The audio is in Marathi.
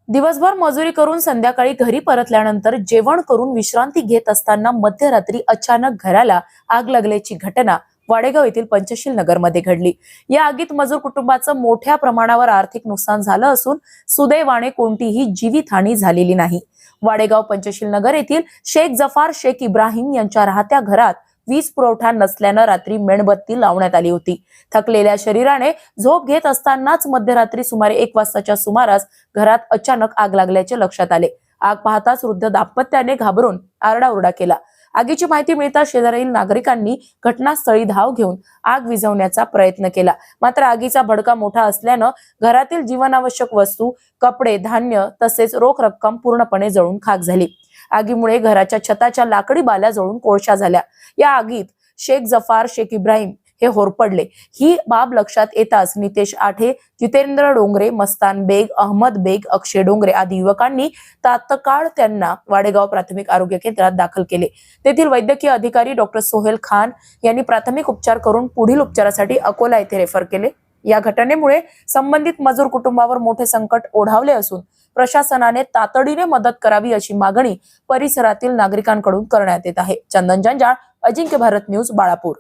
दिवसभर मजुरी करून संध्याकाळी घरी परतल्यानंतर जेवण करून विश्रांती घेत असताना मध्यरात्री अचानक घराला आग लागल्याची घटना वाडेगाव येथील पंचशील नगर मध्ये घडली। या आगीत मजूर कुटुंबाचं मोठ्या प्रमाणावर आर्थिक नुकसान झालं असून सुदैवाने कोणतीही जीवितहानी झालेली नाही। वाडेगाव पंचशील नगर येथील शेख जफार शेख इब्राहिम यांच्या राहत्या घरात वीज पुरवठा नसल्यानं रात्री मेणबत्ती लावण्यात आली होती। थकलेल्या शरीराने झोप घेत असतानाच मध्यरात्री सुमारे 1 वाजताच्या सुमारास घरात अचानक आग लागल्याचे लक्षात आले। आग पाहताच वृद्ध दाम्पत्याने घाबरून आरडाओरडा केला। आगीची माहिती मिळताच शेजारील नागरिकांनी घटनास्थळी धाव घेऊन आग विझवण्याचा प्रयत्न केला, मात्र आगीचा भडका मोठा असल्यानं घरातील जीवनावश्यक वस्तू, कपडे, धान्य तसेच रोख रक्कम पूर्णपणे जळून खाक झाली। आगीमुळे घराच्या छताच्या लाकडी बाल्या जळून कोळशा झाल्या। या आगीत शेख जफार शेख इब्राहिम हे होरपडले। ही बाब लक्षात येताच नितेश आठे, जितेंद्र डोंगरे, मस्तान बेग, अहमद बेग, अक्षय डोंगरे आदी युवकांनी तात्काळ त्यांना वाडेगाव प्राथमिक आरोग्य केंद्रात दाखल केले। तेथील वैद्यकीय अधिकारी डॉक्टर सोहेल खान यांनी प्राथमिक उपचार करून पुढील उपचारासाठी अकोला येथे रेफर केले। या घटनेमुळे संबंधित मजूर कुटुंबावर मोठे संकट ओढावले असून प्रशासनाने तातडीने मदत करावी अशी मागणी परिसरातील नागरिकांकडून करण्यात येत आहे। चंदन जंजाळ, अजिंक्य भारत न्यूज, बाळापूर।